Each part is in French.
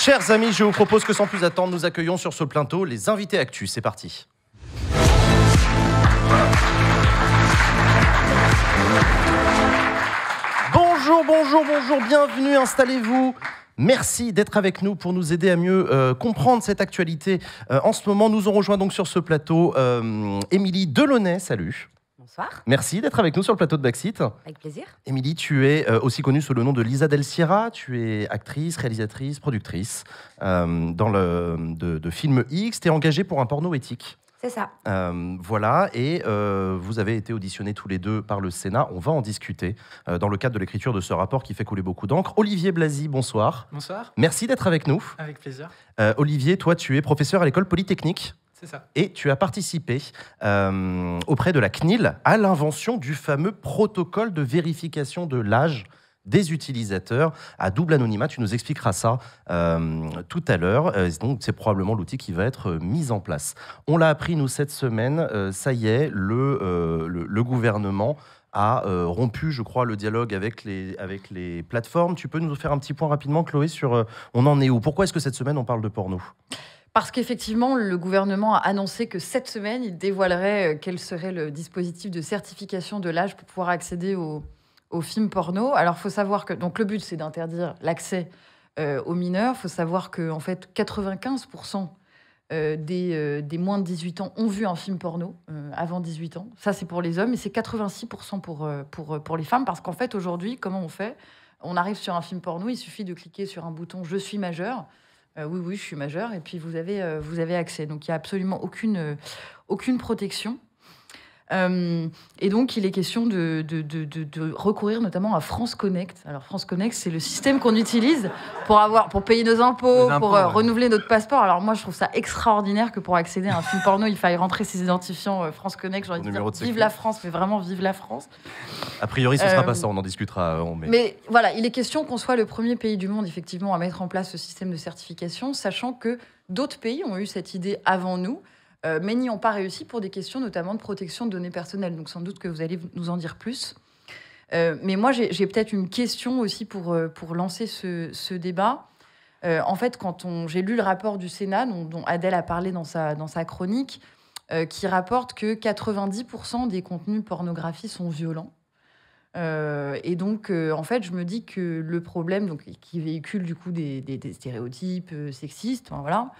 Chers amis, je vous propose que sans plus attendre, nous accueillons sur ce plateau les invités actus. C'est parti. Bonjour, bienvenue, installez-vous. Merci d'être avec nous pour nous aider à mieux comprendre cette actualité. En ce moment, nous ont rejoint donc sur ce plateau Émilie Delaunay, salut. Bonsoir. Merci d'être avec nous sur le plateau de Backseat. Avec plaisir. Émilie, tu es aussi connue sous le nom de Lisa Del Sierra. Tu es actrice, réalisatrice, productrice de films X. Tu es engagée pour un porno éthique. C'est ça. Voilà, et vous avez été auditionnés tous les deux par le Sénat. On va en discuter dans le cadre de l'écriture de ce rapport qui fait couler beaucoup d'encre. Olivier Blasi, bonsoir. Bonsoir. Merci d'être avec nous. Avec plaisir. Olivier, toi, tu es professeur à l'école polytechnique. C'est ça. Et tu as participé auprès de la CNIL à l'invention du fameux protocole de vérification de l'âge des utilisateurs à double anonymat. Tu nous expliqueras ça tout à l'heure. Donc, c'est probablement l'outil qui va être mis en place. On l'a appris, nous, cette semaine. Ça y est, le gouvernement a rompu, je crois, le dialogue avec les plateformes. Tu peux nous faire un petit point rapidement, Chloé, sur on en est où? Pourquoi est-ce que cette semaine, on parle de porno? Parce qu'effectivement, le gouvernement a annoncé que cette semaine, il dévoilerait quel serait le dispositif de certification de l'âge pour pouvoir accéder aux films porno. Alors, il faut savoir que donc, le but, c'est d'interdire l'accès aux mineurs. Il faut savoir que en fait, 95% des moins de 18 ans ont vu un film porno avant 18 ans. Ça, c'est pour les hommes, et c'est 86% pour les femmes. Parce qu'en fait, aujourd'hui, comment on fait? On arrive sur un film porno, il suffit de cliquer sur un bouton « Je suis majeur ». Oui, je suis majeur, et puis vous avez accès. Donc, il n'y a absolument aucune protection. Et donc, il est question de recourir notamment à France Connect. Alors, France Connect, c'est le système qu'on utilise pour payer nos impôts, pour renouveler notre passeport. Alors, moi, je trouve ça extraordinaire que pour accéder à un film porno, il faille rentrer ses identifiants France Connect. J'ai envie de dire, vive la France, mais vraiment, vive la France. A priori, ce ne sera pas ça, on en discutera. Mais voilà, il est question qu'on soit le premier pays du monde, effectivement, à mettre en place ce système de certification, sachant que d'autres pays ont eu cette idée avant nous, mais n'y ont pas réussi pour des questions notamment de protection de données personnelles. Donc sans doute que vous allez nous en dire plus. Mais moi, j'ai peut-être une question aussi pour lancer ce débat. En fait, quand j'ai lu le rapport du Sénat, dont Adèle a parlé dans sa chronique, qui rapporte que 90% des contenus pornographiques sont violents. Et donc, en fait, je me dis que le problème, donc, qui véhicule du coup des stéréotypes sexistes, enfin, voilà.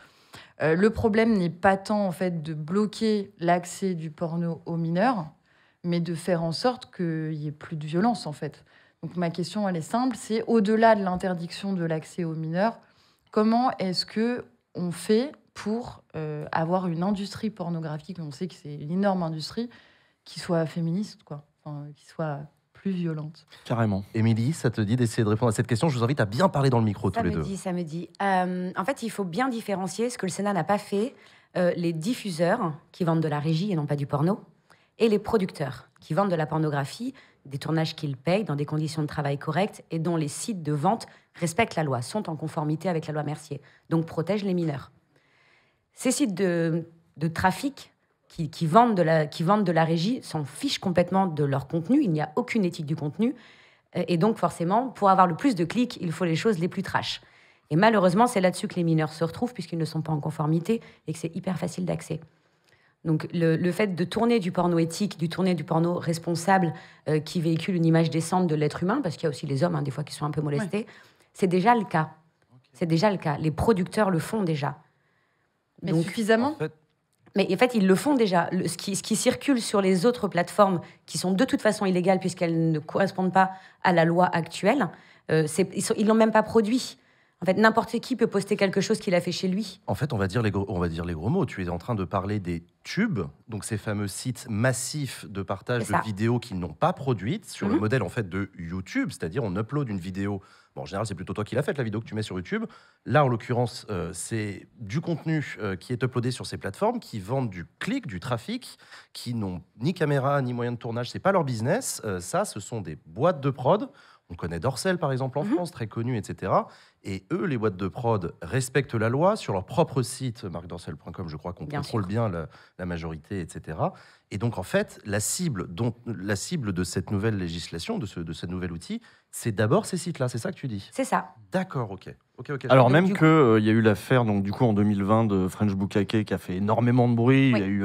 Le problème n'est pas tant en fait de bloquer l'accès du porno aux mineurs, mais de faire en sorte qu'il y ait plus de violence en fait. Donc ma question elle est simple, c'est au-delà de l'interdiction de l'accès aux mineurs, comment est-ce que on fait pour avoir une industrie pornographique, on sait que c'est une énorme industrie, qui soit féministe quoi, enfin, qui soit plus violente. Carrément. Émilie, ça te dit d'essayer de répondre à cette question? Je vous invite à bien parler dans le micro tous les deux. Ça me dit. En fait, il faut bien différencier ce que le Sénat n'a pas fait, les diffuseurs qui vendent de la régie et non pas du porno, et les producteurs qui vendent de la pornographie, des tournages qu'ils payent dans des conditions de travail correctes et dont les sites de vente respectent la loi, sont en conformité avec la loi Mercier, donc protègent les mineurs. Ces sites de trafic qui vendent de la régie s'en fichent complètement de leur contenu. Il n'y a aucune éthique du contenu. Et donc, forcément, pour avoir le plus de clics, il faut les choses les plus trash. Et malheureusement, c'est là-dessus que les mineurs se retrouvent, puisqu'ils ne sont pas en conformité et que c'est hyper facile d'accès. Donc, le fait de tourner du porno éthique, du porno responsable, qui véhicule une image décente de l'être humain, parce qu'il y a aussi les hommes, des fois, qui sont un peu molestés, c'est déjà le cas. C'est déjà le cas. Les producteurs le font déjà. Mais donc, suffisamment Mais en fait, ils le font déjà. Ce qui circule sur les autres plateformes, qui sont de toute façon illégales puisqu'elles ne correspondent pas à la loi actuelle, ils l'ont même pas produit. En fait, n'importe qui peut poster quelque chose qu'il a fait chez lui. En fait, on va dire les gros mots. Tu es en train de parler des tubes, donc ces fameux sites massifs de partage de vidéos qu'ils n'ont pas produites, sur le modèle en fait de YouTube, c'est-à-dire on upload une vidéo. Bon, en général, c'est plutôt toi qui l'as faite, la vidéo que tu mets sur YouTube. Là, en l'occurrence, c'est du contenu qui est uploadé sur ces plateformes, qui vendent du clic, du trafic, qui n'ont ni caméra, ni moyen de tournage. C'est pas leur business. Ça, ce sont des boîtes de prod. On connaît Dorsel, par exemple, en France, très connu, etc. Et eux, les boîtes de prod, respectent la loi sur leur propre site, marcdorsel.com, je crois qu'on contrôle bien la majorité, etc. Et donc, en fait, la cible de cette nouvelle législation, de ce nouvel outil, c'est d'abord ces sites-là. C'est ça que tu dis? C'est ça. D'accord, ok. Alors même qu'il y a eu l'affaire du coup en 2020 de French Bukkake qui a fait énormément de bruit. Il y a eu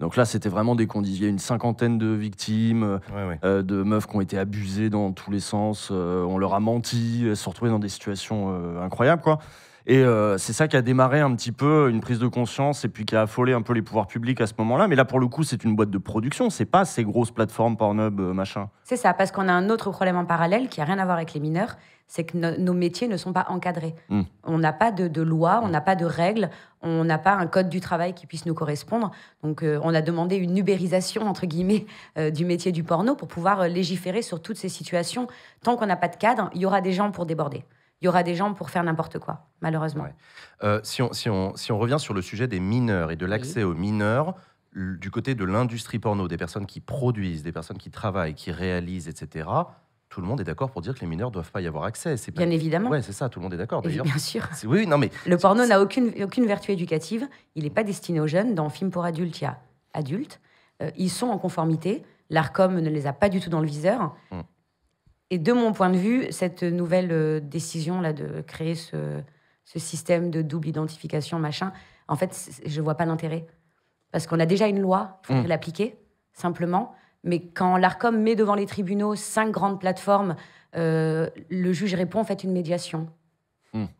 donc là c'était vraiment des conditions. Il y a une 50aine de victimes, de meufs qui ont été abusées dans tous les sens. On leur a menti, elles se sont retrouvées dans des situations incroyables quoi. Et c'est ça qui a démarré un petit peu une prise de conscience et puis qui a affolé un peu les pouvoirs publics à ce moment-là. Mais là, pour le coup, c'est une boîte de production. C'est pas ces grosses plateformes Pornhub, machin. C'est ça, parce qu'on a un autre problème en parallèle qui a rien à voir avec les mineurs. C'est que nos métiers ne sont pas encadrés. On n'a pas de loi, on n'a pas de règles, on n'a pas un code du travail qui puisse nous correspondre. Donc, on a demandé une ubérisation, entre guillemets, du métier du porno pour pouvoir légiférer sur toutes ces situations. Tant qu'on n'a pas de cadre, il y aura des gens pour déborder. Il y aura des gens pour faire n'importe quoi, malheureusement. Si on revient sur le sujet des mineurs et de l'accès aux mineurs, du côté de l'industrie porno, des personnes qui produisent, des personnes qui travaillent, qui réalisent, etc., tout le monde est d'accord pour dire que les mineurs ne doivent pas y avoir accès. Bien évidemment. Oui, c'est ça, tout le monde est d'accord d'ailleurs. Bien sûr. Oui, non, mais... Le porno n'a aucune vertu éducative. Il n'est pas destiné aux jeunes. Dans Film pour adultes, il y a adultes. Ils sont en conformité. L'ARCOM ne les a pas du tout dans le viseur. Et de mon point de vue, cette nouvelle décision là de créer ce système de double identification, machin, en fait, je ne vois pas l'intérêt. Parce qu'on a déjà une loi, il faudrait l'appliquer, simplement. Mais quand l'ARCOM met devant les tribunaux 5 grandes plateformes, le juge répond, faites une médiation.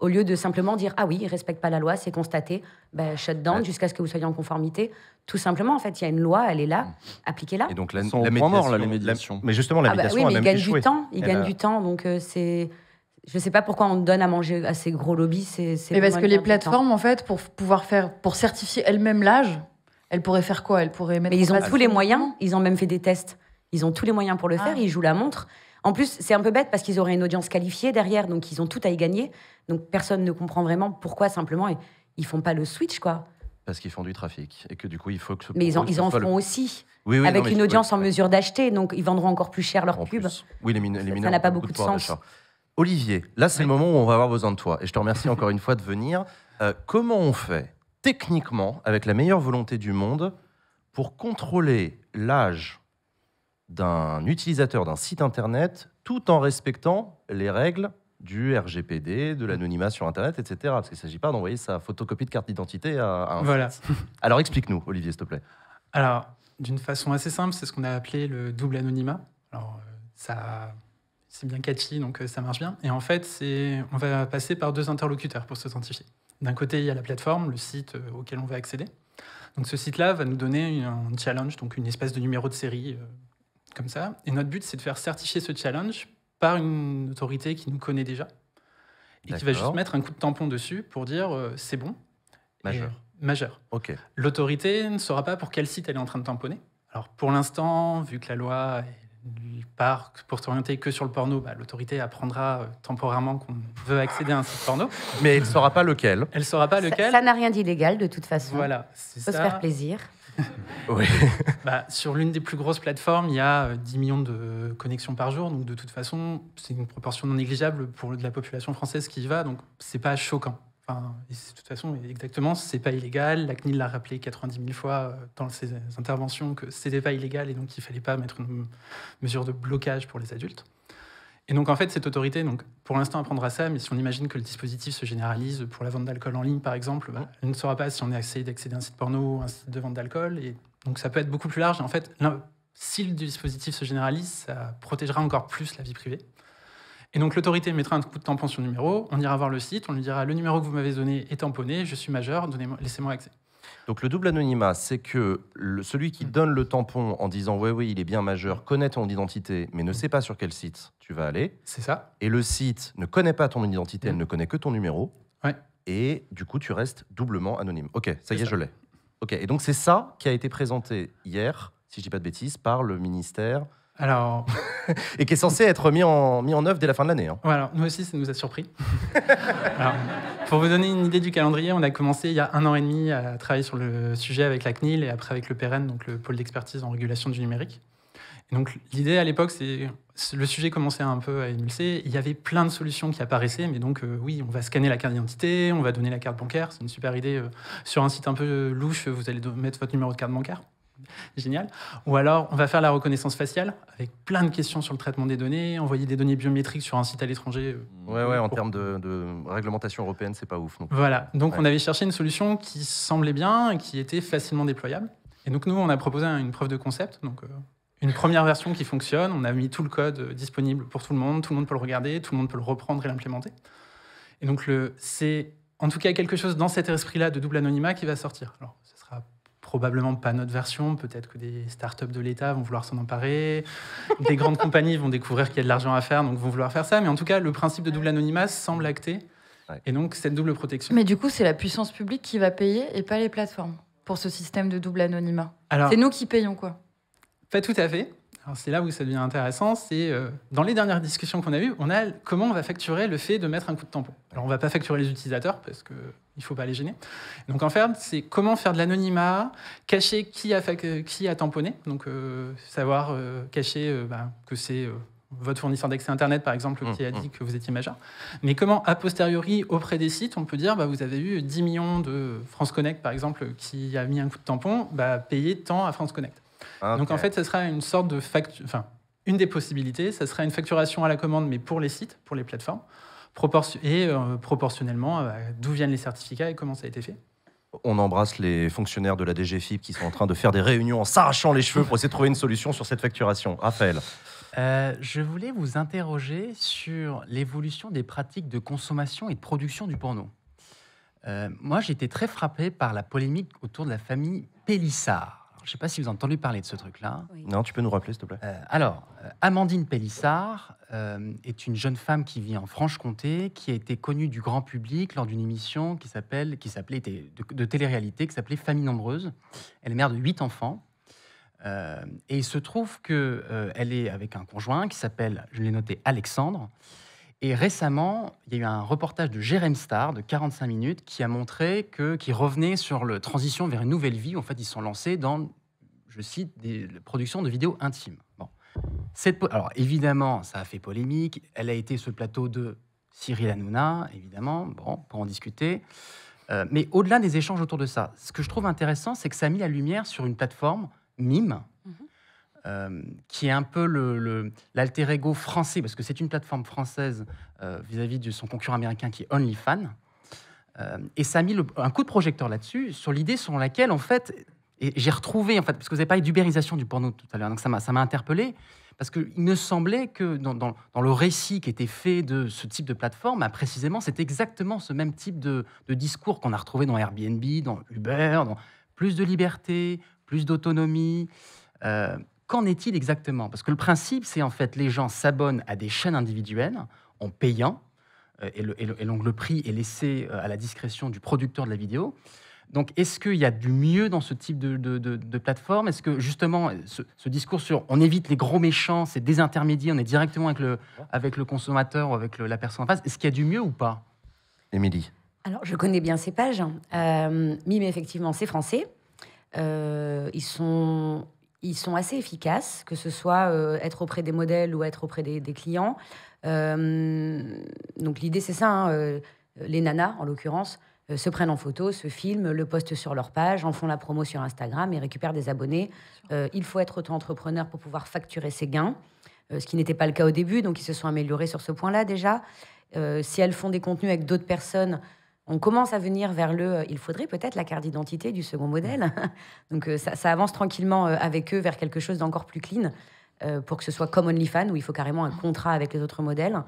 Au lieu de simplement dire, ah oui, ils ne respectent pas la loi, c'est constaté, shut down jusqu'à ce que vous soyez en conformité. Tout simplement, en fait, il y a une loi, elle est là, appliquez-la. Et donc la médiation. Mais justement, la médiation oui, mais a même échoué. Ils gagnent du temps, donc c'est... Je ne sais pas pourquoi on donne à manger à ces gros lobbies. Mais parce que les plateformes, en fait, pour certifier elles-mêmes l'âge, elles pourraient faire quoi? Elles pourraient mettre. Mais ils ont tous les moyens. Ils ont même fait des tests. Ils ont tous les moyens pour le faire. Ils jouent la montre. En plus, c'est un peu bête parce qu'ils auraient une audience qualifiée derrière, donc ils ont tout à y gagner. Donc personne ne comprend vraiment pourquoi simplement ils font pas le switch, quoi. Parce qu'ils font du trafic et que du coup il faut que. Mais ils en font aussi. Oui, avec une audience en mesure d'acheter, donc ils vendront encore plus cher leurs pubs. Oui, les mineurs. Ça n'a pas beaucoup de sens. Olivier, là c'est le moment où on va avoir besoin de toi et je te remercie encore une fois de venir. Comment on fait techniquement, avec la meilleure volonté du monde, pour contrôler l'âge d'un utilisateur d'un site internet tout en respectant les règles du RGPD, de l'anonymat sur internet, etc. Parce qu'il ne s'agit pas d'envoyer sa photocopie de carte d'identité à un site. Alors explique-nous, Olivier, s'il te plaît. Alors, d'une façon assez simple, c'est ce qu'on a appelé le double anonymat. Alors, c'est bien catchy, donc ça marche bien. Et en fait, on va passer par 2 interlocuteurs pour s'authentifier. D'un côté, il y a la plateforme, le site auquel on va accéder. Donc ce site-là va nous donner un challenge, donc une espèce de numéro de série, comme ça. Et notre but, c'est de faire certifier ce challenge par une autorité qui nous connaît déjà et qui va juste mettre un coup de tampon dessus pour dire c'est bon. Majeur. Ok. L'autorité ne saura pas pour quel site elle est en train de tamponner. Alors pour l'instant, vu que la loi part pour s'orienter que sur le porno, l'autorité apprendra temporairement qu'on veut accéder à un site porno. Mais elle ne saura pas lequel. Elle ne saura pas lequel. Ça n'a rien d'illégal de toute façon. Voilà. Il faut se faire plaisir. Oui. Sur l'une des plus grosses plateformes, il y a 10 millions de connexions par jour. Donc de toute façon, c'est une proportion non négligeable pour de la population française qui y va. Donc c'est pas choquant. De toute façon, exactement, c'est pas illégal. La CNIL l'a rappelé 90 000 fois dans ses interventions que c'était pas illégal et donc il fallait pas mettre une mesure de blocage pour les adultes. Et donc en fait, cette autorité, pour l'instant, apprendra ça, mais si on imagine que le dispositif se généralise pour la vente d'alcool en ligne, par exemple, elle ne saura pas si on a essayé d'accéder à un site porno ou un site de vente d'alcool. Et donc ça peut être beaucoup plus large. Et en fait, si le dispositif se généralise, ça protégera encore plus la vie privée. Et donc l'autorité mettra un coup de tampon sur le numéro, on ira voir le site, on lui dira le numéro que vous m'avez donné est tamponné, je suis majeur, laissez-moi accès. Donc le double anonymat, c'est que celui qui donne le tampon en disant oui, il est bien majeur, connaît ton identité, mais ne sait pas sur quel site tu vas aller. C'est ça. Et le site ne connaît pas ton identité, elle ne connaît que ton numéro. Ouais. Et du coup, tu restes doublement anonyme. Ok, ça y est, je l'ai. Ok, et donc c'est ça qui a été présenté hier, si je dis pas de bêtises, par le ministère. Alors... et qui est censé être mis en œuvre dès la fin de l'année. Alors, nous aussi, ça nous a surpris. Alors, pour vous donner une idée du calendrier, on a commencé il y a 1 an et demi à travailler sur le sujet avec la CNIL et après avec le PEREN, donc le pôle d'expertise en régulation du numérique. Et donc l'idée à l'époque, c'est le sujet commençait un peu à émulser. Il y avait plein de solutions qui apparaissaient, mais donc oui, on va scanner la carte d'identité, on va donner la carte bancaire. C'est une super idée. Sur un site un peu louche, vous allez mettre votre numéro de carte bancaire. génial. Ou alors, on va faire la reconnaissance faciale avec plein de questions sur le traitement des données, envoyer des données biométriques sur un site à l'étranger. Ouais, en termes de réglementation européenne, c'est pas ouf. Non. Voilà, donc on avait cherché une solution qui semblait bien et qui était facilement déployable. Et donc nous, on a proposé une preuve de concept, donc une première version qui fonctionne. On a mis tout le code disponible pour tout le monde peut le regarder, tout le monde peut le reprendre et l'implémenter. Et donc c'est en tout cas quelque chose dans cet esprit-là de double anonymat qui va sortir. Alors, ce sera probablement pas notre version, peut-être que des startups de l'État vont vouloir s'en emparer, des grandes compagnies vont découvrir qu'il y a de l'argent à faire, donc vont vouloir faire ça, mais en tout cas, le principe de double anonymat semble acté, et donc cette double protection. Mais du coup, c'est la puissance publique qui va payer et pas les plateformes pour ce système de double anonymat. Alors, c'est nous qui payons, quoi. Pas tout à fait. Alors, c'est là où ça devient intéressant, c'est dans les dernières discussions qu'on a eues, on a comment on va facturer le fait de mettre un coup de tampon. Alors on ne va pas facturer les utilisateurs parce qu'il ne faut pas les gêner. Donc en fait, c'est comment faire de l'anonymat, cacher qui a tamponné, donc savoir cacher que c'est votre fournisseur d'accès Internet, par exemple, qui a dit que vous étiez majeur. Mais comment, a posteriori, auprès des sites, on peut dire, vous avez eu 10 millions de France Connect, par exemple, qui a mis un coup de tampon, payez tant à France Connect. Okay. Donc en fait, ça sera une sorte de une des possibilités, ça sera une facturation à la commande, mais pour les sites, pour les plateformes, proportionnellement d'où viennent les certificats et comment ça a été fait. On embrasse les fonctionnaires de la DGFiP qui sont en train de faire des réunions en s'arrachant les cheveux pour essayer de trouver une solution sur cette facturation. Raphaël. Je voulais vous interroger sur l'évolution des pratiques de consommation et de production du porno. Moi, j'ai été très frappé par la polémique autour de la famille Pélissard. Je ne sais pas si vous avez entendu parler de ce truc-là. Oui. Non, tu peux nous rappeler, s'il te plaît. Amandine Pélissard est une jeune femme qui vit en Franche-Comté, qui a été connue du grand public lors d'une émission qui s'appelait de télé-réalité, qui s'appelait Famille nombreuse. Elle est mère de 8 enfants. Et il se trouve qu'elle est avec un conjoint qui s'appelle, je l'ai noté, Alexandre. Et récemment, il y a eu un reportage de Jérém Star de 45 minutes qui a montré qu'il revenait sur la transition vers une nouvelle vie. En fait, ils sont lancés dans, je cite, des productions de vidéos intimes. Bon. Alors, évidemment, ça a fait polémique. Elle a été sur le plateau de Cyril Hanouna, évidemment, pour en discuter. Mais au-delà des échanges autour de ça, ce que je trouve intéressant, c'est que ça a mis la lumière sur une plateforme, Mime, qui est un peu l'alter ego français, parce que c'est une plateforme française vis-à-vis de son concurrent américain qui est OnlyFans. Et ça a mis un coup de projecteur là-dessus, sur l'idée selon laquelle, en fait, et j'ai retrouvé, en fait, parce que vous avez parlé d'ubérisation du porno tout à l'heure, donc ça m'a interpellé, parce qu'il me semblait que dans le récit qui était fait de ce type de plateforme, précisément, c'est exactement ce même type de discours qu'on a retrouvé dans Airbnb, dans Uber, dans plus de liberté, plus d'autonomie. Qu'en est-il exactement? Parce que le principe, c'est en fait les gens s'abonnent à des chaînes individuelles en payant, et donc le prix est laissé à la discrétion du producteur de la vidéo. Donc, est-ce qu'il y a du mieux dans ce type de plateforme? Est-ce que, justement, ce discours sur on évite les gros méchants, c'est désintermédié, on est directement avec le consommateur ou avec la personne en face, est-ce qu'il y a du mieux ou pas? Émilie. Alors, je connais bien ces pages. Mime, effectivement, c'est français. Ils sont assez efficaces, que ce soit être auprès des modèles ou être auprès des clients. Donc, l'idée, c'est ça. Les nanas, en l'occurrence, se prennent en photo, se filment, le postent sur leur page, en font la promo sur Instagram et récupèrent des abonnés. Il faut être auto-entrepreneur pour pouvoir facturer ses gains, ce qui n'était pas le cas au début, donc ils se sont améliorés sur ce point-là déjà. Si elles font des contenus avec d'autres personnes, on commence à venir vers il faudrait peut-être la carte d'identité du second modèle. Donc ça avance tranquillement avec eux vers quelque chose d'encore plus clean, pour que ce soit comme OnlyFans, où il faut carrément un contrat avec les autres modèles.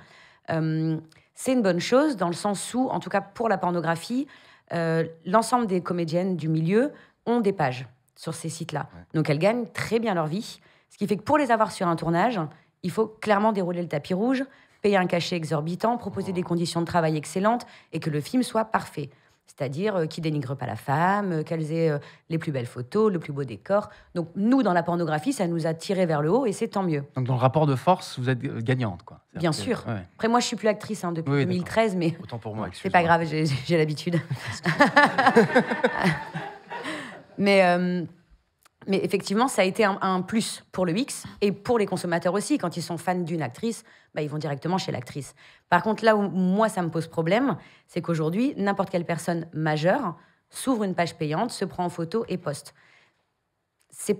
C'est une bonne chose dans le sens où, en tout cas pour la pornographie, l'ensemble des comédiennes du milieu ont des pages sur ces sites-là. Ouais. Donc elles gagnent très bien leur vie. Ce qui fait que pour les avoir sur un tournage, il faut clairement dérouler le tapis rouge, payer un cachet exorbitant, proposer des conditions de travail excellentes et que le film soit parfait. C'est-à-dire qui dénigre pas la femme, qu'elles aient les plus belles photos, le plus beau décor. Donc nous, dans la pornographie, ça nous a tiré vers le haut et c'est tant mieux. Donc dans le rapport de force, vous êtes gagnante, quoi. Bien sûr. Ouais. Après, moi, je suis plus actrice depuis 2013, mais autant pour moi, c'est pas grave, j'ai l'habitude. Mais effectivement, ça a été un plus pour le X et pour les consommateurs aussi. Quand ils sont fans d'une actrice, ils vont directement chez l'actrice. Par contre, là où moi, ça me pose problème, c'est qu'aujourd'hui, n'importe quelle personne majeure s'ouvre une page payante, se prend en photo et poste. c'est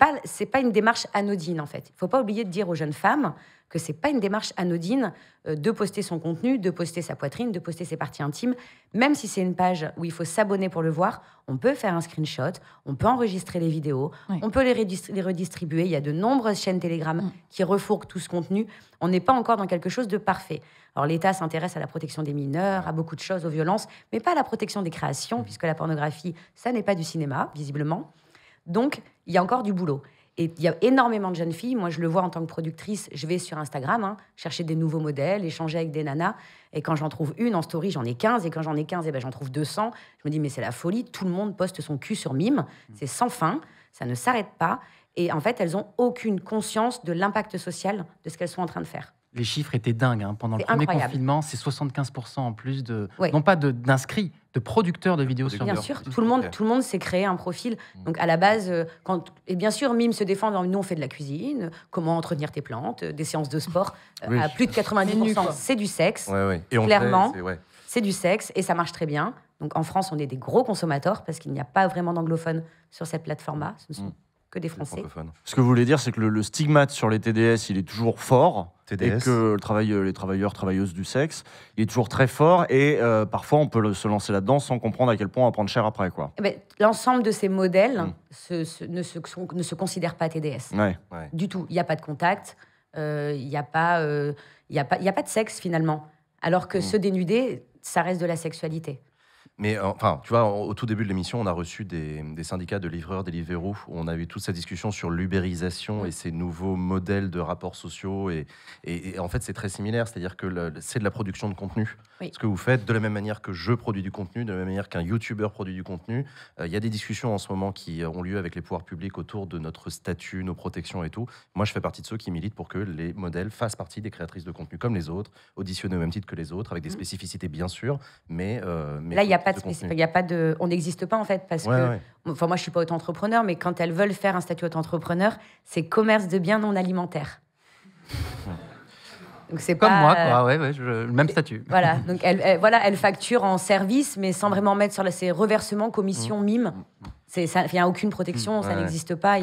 pas une démarche anodine, en fait. Il ne faut pas oublier de dire aux jeunes femmes que c'est pas une démarche anodine de poster son contenu, de poster sa poitrine, de poster ses parties intimes. Même si c'est une page où il faut s'abonner pour le voir, on peut faire un screenshot, on peut enregistrer les vidéos, on peut les redistribuer. Il y a de nombreuses chaînes Telegram qui refourguent tout ce contenu. On n'est pas encore dans quelque chose de parfait. Alors l'État s'intéresse à la protection des mineurs, à beaucoup de choses, aux violences, mais pas à la protection des créations, puisque la pornographie, ça n'est pas du cinéma, visiblement. Donc, il y a encore du boulot. Et il y a énormément de jeunes filles. Moi, je le vois en tant que productrice. Je vais sur Instagram, chercher des nouveaux modèles, échanger avec des nanas. Et quand j'en trouve une en story, j'en ai 15. Et quand j'en ai 15, j'en trouve 200. Je me dis, mais c'est la folie. Tout le monde poste son cul sur Mime. C'est sans fin. Ça ne s'arrête pas. Et en fait, elles n'ont aucune conscience de l'impact social de ce qu'elles sont en train de faire. Les chiffres étaient dingues. Pendant le premier confinement, c'est 75% en plus non pas d'inscrits, de producteurs de vidéos sur Bien sûr, tout le monde s'est créé un profil. Donc à la base, et bien sûr, Mime se défend. Nous, on fait de la cuisine, comment entretenir tes plantes, des séances de sport. À plus de 90%, c'est du sexe. Et clairement, c'est du sexe et ça marche très bien. Donc en France, on est des gros consommateurs parce qu'il n'y a pas vraiment d'anglophones sur cette plateforme-là. Ce ne sont que des Français. Ce que vous voulez dire, c'est que le stigmate sur les TDS, il est toujours fort. TDS. Et que les travailleurs, travailleuses du sexe, il est toujours très fort. Et parfois, on peut se lancer là-dedans sans comprendre à quel point on va prendre cher après, quoi. L'ensemble de ces modèles ne se considèrent pas TDS. Du tout. Il n'y a pas de contact. Il n'y a pas de sexe, finalement. Alors que se dénuder, ça reste de la sexualité. Mais enfin, tu vois, au tout début de l'émission, on a reçu des syndicats de livreurs, Deliveroo, où on a eu toute cette discussion sur l'ubérisation et ces nouveaux modèles de rapports sociaux. Et en fait, c'est très similaire, c'est-à-dire que c'est de la production de contenu. Ce que vous faites, de la même manière que je produis du contenu, de la même manière qu'un YouTuber produit du contenu. Il y a des discussions en ce moment qui ont lieu avec les pouvoirs publics autour de notre statut, nos protections et tout. Moi, je fais partie de ceux qui militent pour que les modèles fassent partie des créatrices de contenu comme les autres, auditionnés au même titre que les autres, avec des spécificités bien sûr, mais là, il n'y a pas de on n'existe pas en fait parce que enfin moi je suis pas auto-entrepreneur, mais quand elles veulent faire un statut auto-entrepreneur, c'est commerce de biens non alimentaires. Donc c'est comme moi, quoi. Le même statut. Voilà, donc elle facture en service, mais sans vraiment mettre sur ses reversements, commissions, Mime. Il n'y a aucune protection, ça n'existe pas.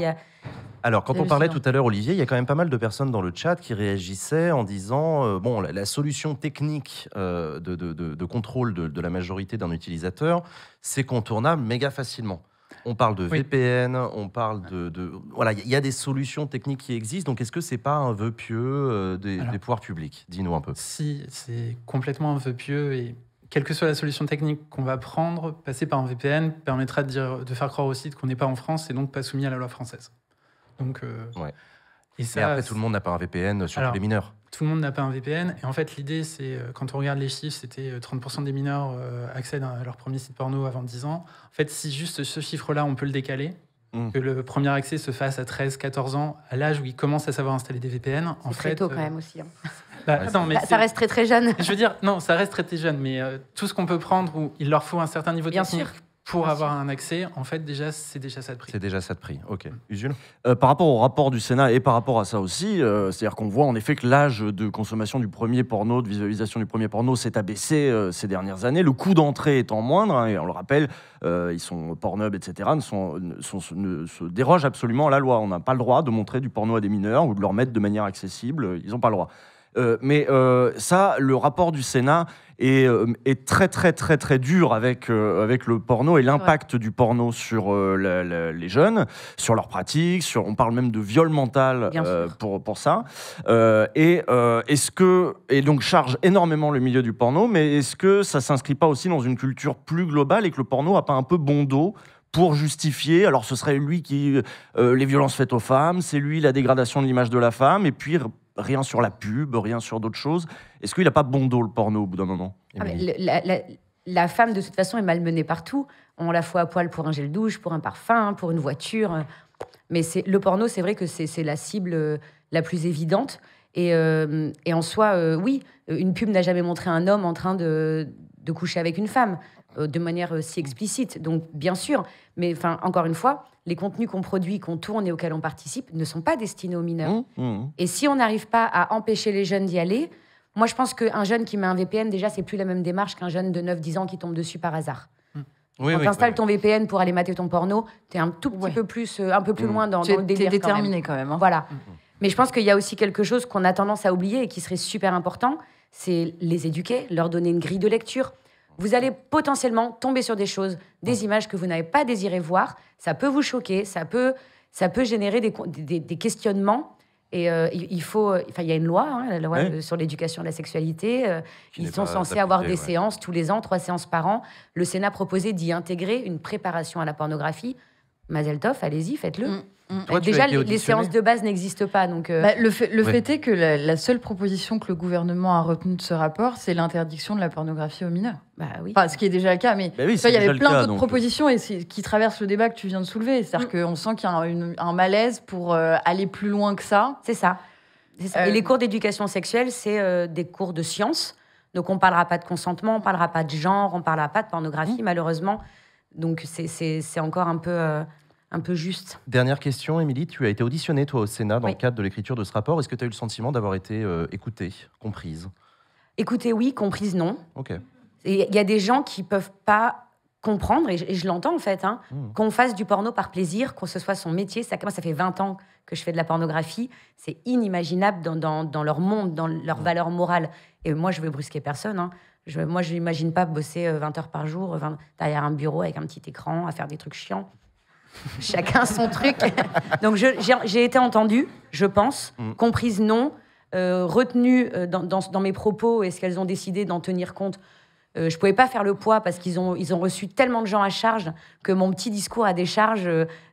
Alors, quand on parlait tout à l'heure, Olivier, il y a quand même pas mal de personnes dans le chat qui réagissaient en disant la solution technique de contrôle de la majorité d'un utilisateur, c'est contournable méga facilement. On parle de VPN, on parle voilà, il y a des solutions techniques qui existent. Donc, est-ce que c'est pas un vœu pieux des pouvoirs publics? Dis-nous un peu. Si, c'est complètement un vœu pieux et quelle que soit la solution technique qu'on va prendre, passer par un VPN permettra de faire croire au site qu'on n'est pas en France et donc pas soumis à la loi française. Donc, et ça, mais après, tout le monde n'a pas un VPN, surtout les mineurs. Tout le monde n'a pas un VPN. Et en fait, l'idée, c'est, quand on regarde les chiffres, c'était 30% des mineurs accèdent à leur premier site porno avant 10 ans. En fait, si juste ce chiffre-là, on peut le décaler, que le premier accès se fasse à 13-14 ans, à l'âge où ils commencent à savoir installer des VPN. C'est très tôt quand même aussi. Ça reste très très jeune. Je veux dire, non, ça reste très jeune, mais tout ce qu'on peut prendre où il leur faut un certain niveau de technique pour avoir un accès, en fait, c'est déjà ça de prix. C'est déjà ça de prix, ok. Usul par rapport au rapport du Sénat et par rapport à ça aussi, c'est-à-dire qu'on voit en effet que l'âge de consommation du premier porno, de visualisation du premier porno, s'est abaissé ces dernières années. Le coût d'entrée étant moindre, et on le rappelle, ils sont Pornhub, etc., ne se dérogent absolument à la loi. On n'a pas le droit de montrer du porno à des mineurs ou de leur mettre de manière accessible. Ils n'ont pas le droit. Mais ça, le rapport du Sénat est très très très très dur avec le porno et l'impact du porno sur les jeunes, sur leurs pratiques, on parle même de viol mental pour ça. Et donc charge énormément le milieu du porno, mais est-ce que ça s'inscrit pas aussi dans une culture plus globale et que le porno a pas un peu bon dos pour justifier, alors ce serait lui qui les violences faites aux femmes, c'est lui la dégradation de l'image de la femme, et puis rien sur la pub, rien sur d'autres choses. Est-ce qu'il n'a pas bon dos, le porno, au bout d'un moment? La femme, de toute façon, est malmenée partout. On la fout à poil pour un gel douche, pour un parfum, pour une voiture. Mais le porno, c'est vrai que c'est la cible la plus évidente. Et en soi, oui, une pub n'a jamais montré un homme en train de coucher avec une femme de manière si explicite. Donc, bien sûr. Mais encore une fois, les contenus qu'on produit, qu'on tourne et auxquels on participe ne sont pas destinés aux mineurs. Et si on n'arrive pas à empêcher les jeunes d'y aller, moi, je pense qu'un jeune qui met un VPN, déjà, c'est plus la même démarche qu'un jeune de 9-10 ans qui tombe dessus par hasard. Quand tu installes ton VPN pour aller mater ton porno, tu es un tout petit peu plus, un peu plus loin dans le délire. Tu es déterminé quand même. Voilà. Mais je pense qu'il y a aussi quelque chose qu'on a tendance à oublier et qui serait super important, c'est les éduquer, leur donner une grille de lecture. Vous allez potentiellement tomber sur des choses, des images que vous n'avez pas désiré voir. Ça peut vous choquer, ça peut générer des questionnements. Et il y a une loi, la loi sur l'éducation à la sexualité. Ils sont censés avoir des séances tous les ans, 3 séances par an. Le Sénat proposait d'y intégrer une préparation à la pornographie. Mazel tov, allez-y, faites-le. Déjà, les séances de base n'existent pas. Donc, le fait est que la seule proposition que le gouvernement a retenue de ce rapport, c'est l'interdiction de la pornographie aux mineurs. Oui. Enfin, ce qui est déjà le cas, mais il y avait plein d'autres propositions qui traversent le débat que tu viens de soulever. C'est-à-dire qu'on sent qu'il y a un malaise pour aller plus loin que ça. C'est ça. Et les cours d'éducation sexuelle, c'est des cours de sciences. Donc, on ne parlera pas de consentement, on ne parlera pas de genre, on ne parlera pas de pornographie, malheureusement. Donc, c'est encore un peu juste. Dernière question, Émilie. Tu as été auditionnée, toi, au Sénat, dans le cadre de l'écriture de ce rapport. Est-ce que tu as eu le sentiment d'avoir été écoutée, comprise ? Écoutée, oui. Comprise, non. OK. Et il y a des gens qui ne peuvent pas comprendre, et je l'entends en fait, qu'on fasse du porno par plaisir, que ce soit son métier. Moi, ça fait 20 ans que je fais de la pornographie. C'est inimaginable dans leur monde, dans leur valeur morale. Et moi, je veux brusquer personne. Moi, je n'imagine pas bosser 20 heures par jour derrière un bureau avec un petit écran à faire des trucs chiants. Chacun son truc. Donc, j'ai été entendue, je pense. Comprise, non. Retenue dans mes propos. Est-ce qu'elles ont décidé d'en tenir compte ? Je ne pouvais pas faire le poids parce qu'ils ont reçu tellement de gens à charge que mon petit discours à décharge,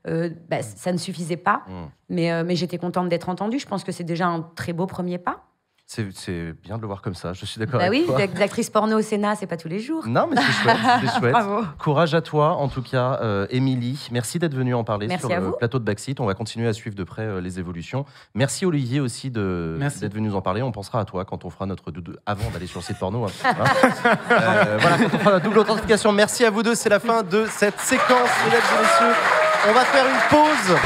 ça ne suffisait pas. Mais j'étais contente d'être entendue. Je pense que c'est déjà un très beau premier pas. C'est bien de le voir comme ça, je suis d'accord avec toi. Oui, d'actrice porno au Sénat, c'est pas tous les jours. Non, mais c'est chouette. Bravo. Courage à toi, en tout cas, Émilie. Merci d'être venue en parler Merci sur le plateau de Backseat. On va continuer à suivre de près les évolutions. Merci Olivier aussi d'être venu nous en parler. On pensera à toi quand on fera notre doudou avant d'aller sur le site porno. Voilà, quand on fera la double authentification. Merci à vous deux, c'est la fin de cette séquence, mesdames et messieurs. On va faire une pause.